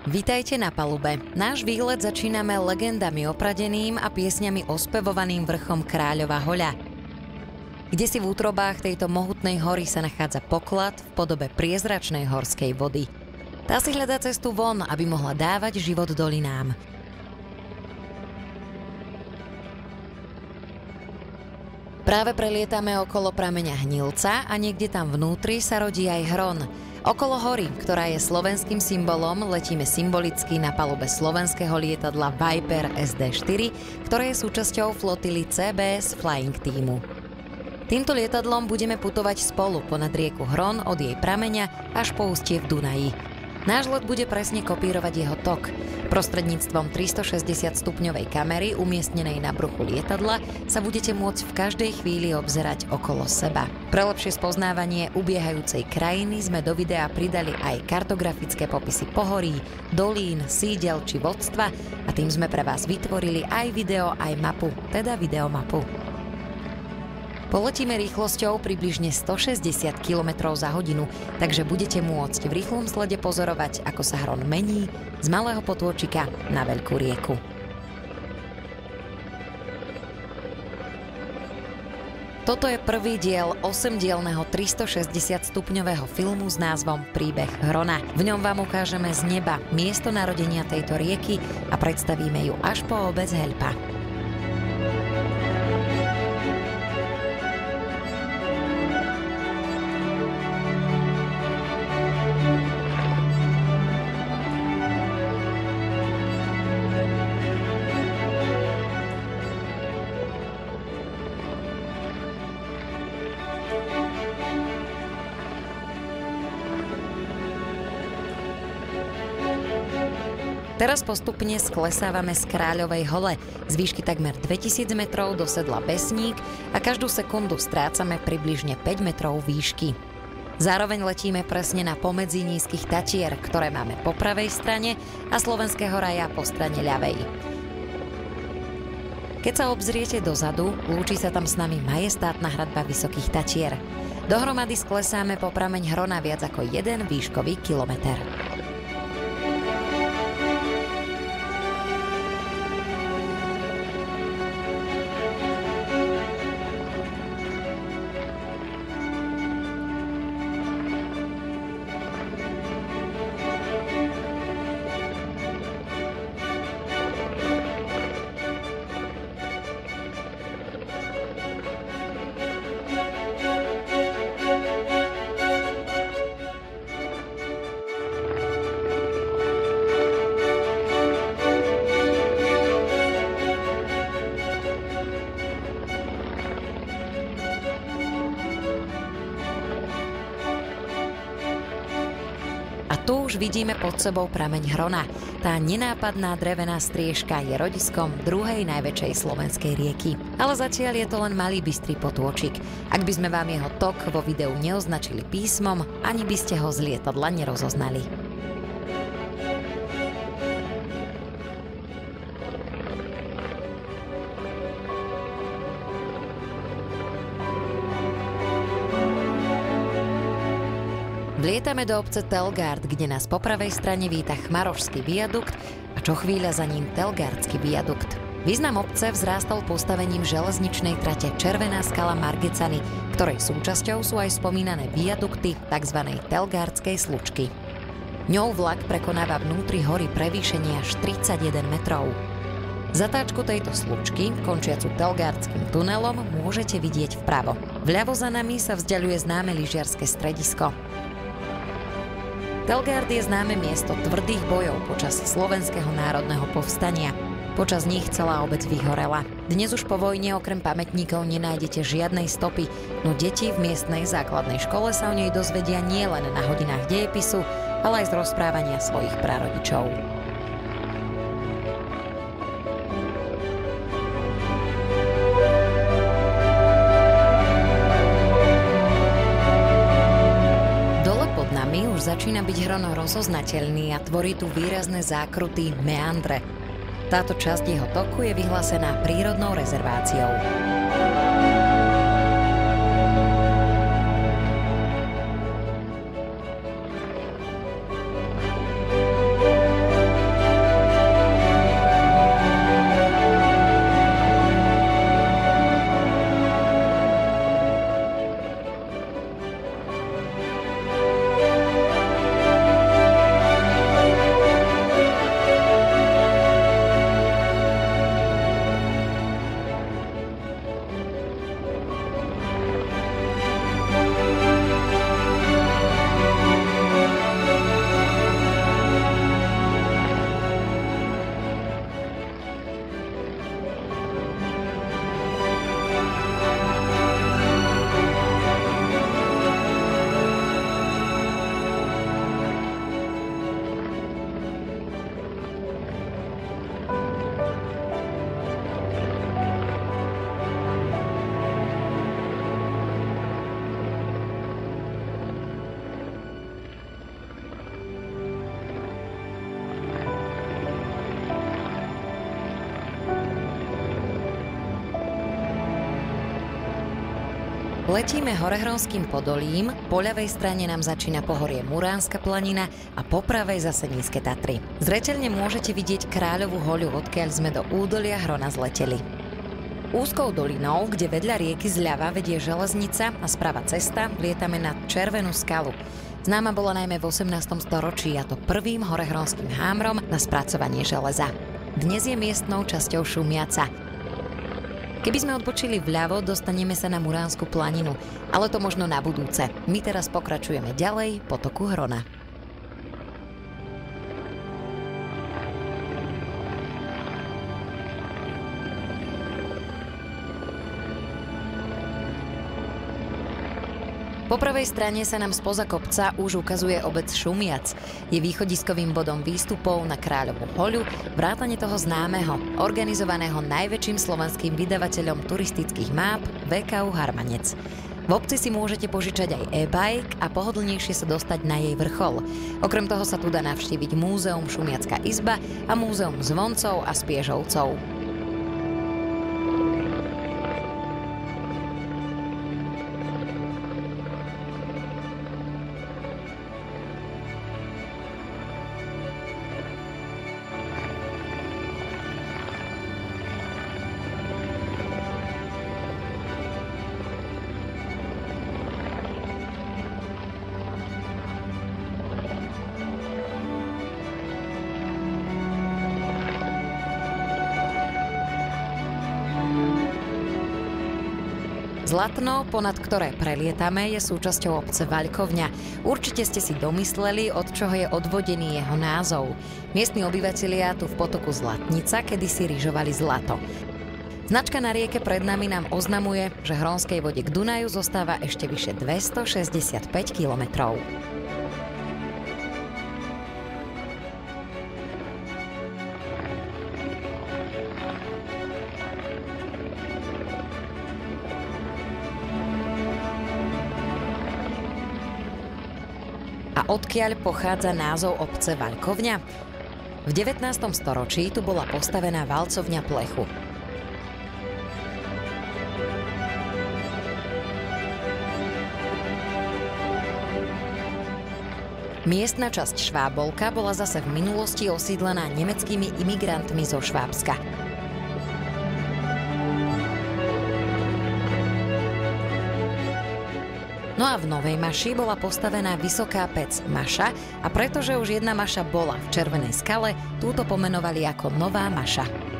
Vítajte na palube. Náš výlet začíname legendami opradeným a piesňami ospevovaným vrchom Kráľova hoľa. Kdesi v útrobách tejto mohutnej hory sa nachádza poklad v podobe priezračnej horskej vody. Tá si hľadá cestu von, aby mohla dávať život dolinám. Práve prelietame okolo prameňa Hnilca a niekde tam vnútri sa rodí aj Hron. Okolo hory, ktorá je slovenským symbolom, letíme symbolicky na palube slovenského lietadla Viper SD4, ktoré je súčasťou flotily CBS Flying Teamu. Týmto lietadlom budeme putovať spolu ponad rieku Hron od jej prameňa až po ústie v Dunaji. Náš let bude presne kopírovať jeho tok. Prostredníctvom 360-stupňovej kamery umiestnenej na bruchu lietadla sa budete môcť v každej chvíli obzerať okolo seba. Pre lepšie spoznávanie ubiehajúcej krajiny sme do videa pridali aj kartografické popisy pohorí, dolín, sídel či vodstva a tým sme pre vás vytvorili aj video, aj mapu, teda videomapu. Poletíme rýchlosťou približne 160 km za hodinu, takže budete môcť v rýchlom slede pozorovať, ako sa Hron mení z malého potôčika na veľkú rieku. Toto je prvý diel 8-dielneho 360-stupňového filmu s názvom Príbeh Hrona. V ňom vám ukážeme z neba miesto narodenia tejto rieky a predstavíme ju až po obec Heľpa. Teraz postupne sklesávame z Kráľovej hole, z výšky takmer 2000 metrov do sedla Besník a každú sekundu strácame približne 5 metrov výšky. Zároveň letíme presne na pomedzi nízkych Tatier, ktoré máme po pravej strane a Slovenského raja po strane ľavej. Keď sa obzriete dozadu, lúči sa tam s nami majestátna hradba Vysokých Tatier. Dohromady sklesáme po prameň Hrona viac ako 1 výškový kilometer. Tu už vidíme pod sebou prameň Hrona. Tá nenápadná drevená striežka je rodiskom druhej najväčšej slovenskej rieky. Ale zatiaľ je to len malý bystrý potôčik. Ak by sme vám jeho tok vo videu neoznačili písmom, ani by ste ho z lietadla nerozoznali. Vlietame do obce Telgard, kde nás po pravej strane víta Chmarošský viadukt a čo chvíľa za ním Telgardský viadukt. Význam obce vzrástol postavením železničnej trate Červená skala Margecany, ktorej súčasťou sú aj spomínané viadukty tzv. Telgardskej slučky. Ňou vlak prekonáva vnútri hory prevýšenie až 31 metrov. Zatáčku tejto slučky, končiacu Telgardským tunelom, môžete vidieť vpravo. Vľavo za nami sa vzdiaľuje známe lyžiarske stredisko. Telgard je známe miesto tvrdých bojov počas Slovenského národného povstania. Počas nich celá obec vyhorela. Dnes už po vojne okrem pamätníkov nenájdete žiadnej stopy, no deti v miestnej základnej škole sa o nej dozvedia nielen na hodinách dejepisu, ale aj z rozprávania svojich prarodičov. Začína byť Hron rozoznateľný a tvorí tu výrazné zákruty meandre. Táto časť jeho toku je vyhlásená prírodnou rezerváciou. Letíme Horehronským podolím, po ľavej strane nám začína pohorie Muránska planina a po pravej zase Nízke Tatry. Zreteľne môžete vidieť Kráľovú hoľu, odkiaľ sme do údolia Hrona zleteli. Úzkou dolinou, kde vedľa rieky zľava vedie železnica a sprava cesta, lietame na Červenú skalu. Známa bola najmä v 18. storočí, a to prvým horehronským hámrom na spracovanie železa. Dnes je miestnou časťou Šumiaca. Keby sme odbočili vľavo, dostaneme sa na Muránsku planinu, ale to možno na budúce. My teraz pokračujeme ďalej po toku Hrona. Po pravej strane sa nám spoza kopca už ukazuje obec Šumiac. Je východiskovým bodom výstupov na Kráľovú hoľu, vrátane toho známeho, organizovaného najväčším slovenským vydavateľom turistických máp VKU Harmanec. V obci si môžete požičať aj e-bike a pohodlnejšie sa dostať na jej vrchol. Okrem toho sa tu dá navštíviť múzeum Šumiacka izba a múzeum Zvoncov a Spiežovcov. Zlatno, ponad ktoré prelietame, je súčasťou obce Vaľkovňa. Určite ste si domysleli, od čoho je odvodený jeho názov. Miestni obyvatelia tu v potoku Zlatnica kedysi ryžovali zlato. Značka na rieke pred nami nám oznamuje, že hronskej vode k Dunaju zostáva ešte vyše 265 kilometrov. A odkiaľ pochádza názov obce Vaľkovňa? V 19. storočí tu bola postavená valcovňa plechu. Miestna časť Švábolka bola zase v minulosti osídlená nemeckými imigrantmi zo Švábska. No a v Novej Maši bola postavená vysoká pec Maša a pretože už jedna Maša bola v Červenej skale, túto pomenovali ako Nová Maša.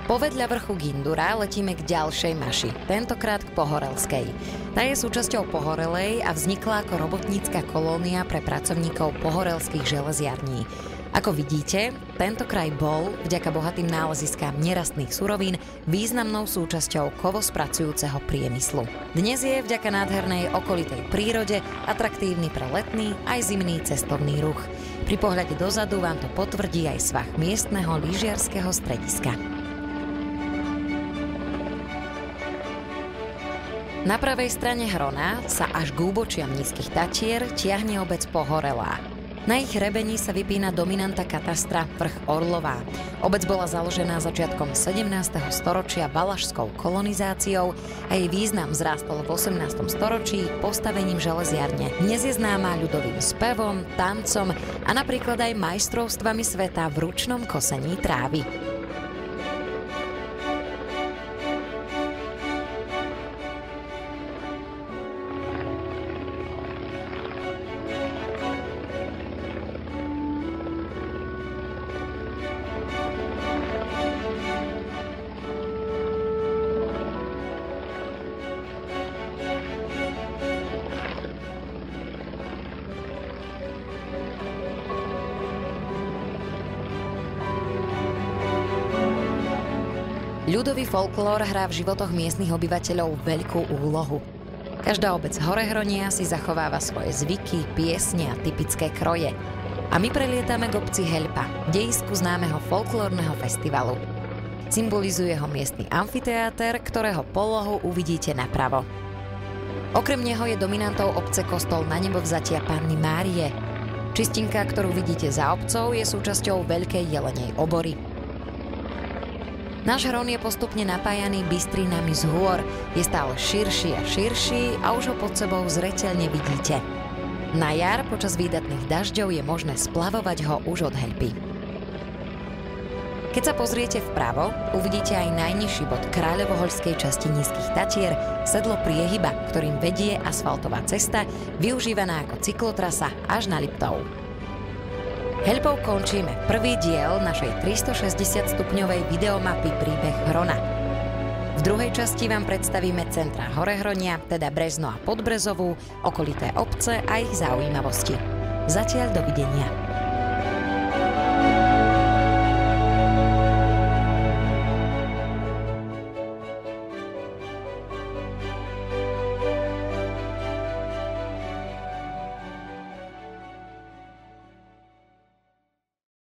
Povedľa vrchu Gindura letíme k ďalšej Maši, tentokrát k Pohorelskej. Tá je súčasťou Pohorelej a vznikla ako robotnícka kolónia pre pracovníkov pohorelských železiarní. Ako vidíte, tento kraj bol, vďaka bohatým náleziskám nerastných surovín, významnou súčasťou kovospracujúceho priemyslu. Dnes je vďaka nádhernej okolitej prírode atraktívny pre letný aj zimný cestovný ruch. Pri pohľade dozadu vám to potvrdí aj svah miestneho lyžiarskeho strediska. Na pravej strane Hrona sa až k úbočiam Nízkych Tatier tiahne obec Pohorelá. Na ich hrebení sa vypína dominanta katastra vrch Orlová. Obec bola založená začiatkom 17. storočia valašskou kolonizáciou a jej význam vzrástol v 18. storočí postavením železiarne. Dnes je známa ľudovým spevom, tancom a napríklad aj majstrovstvami sveta v ručnom kosení trávy. Ľudový folklór hrá v životoch miestnych obyvateľov veľkú úlohu. Každá obec Horehronia si zachováva svoje zvyky, piesne a typické kroje. A my prelietame k obci Heľpa, dejisku známeho folklórneho festivalu. Symbolizuje ho miestny amfiteáter, ktorého polohu uvidíte napravo. Okrem neho je dominantou obce kostol Nanebovzatia Panny Márie. Čistinka, ktorú vidíte za obcov, je súčasťou Veľkej Jelenej obory. Náš Hron je postupne napájaný bystrinami z hôr, je stále širší a širší a už ho pod sebou zreteľne vidíte. Na jar počas výdatných dažďov je možné splavovať ho už od Heľpy. Keď sa pozriete vpravo, uvidíte aj najnižší bod Kráľovohoľskej časti Nízkych Tatier, sedlo Priehyba, ktorým vedie asfaltová cesta, využívaná ako cyklotrasa až na Liptov. Heľpou končíme prvý diel našej 360-stupňovej videomapy Príbeh Hrona. V druhej časti vám predstavíme centrá Horehronia, teda Brezno a Podbrezovú, okolité obce a ich zaujímavosti. Zatiaľ dovidenia.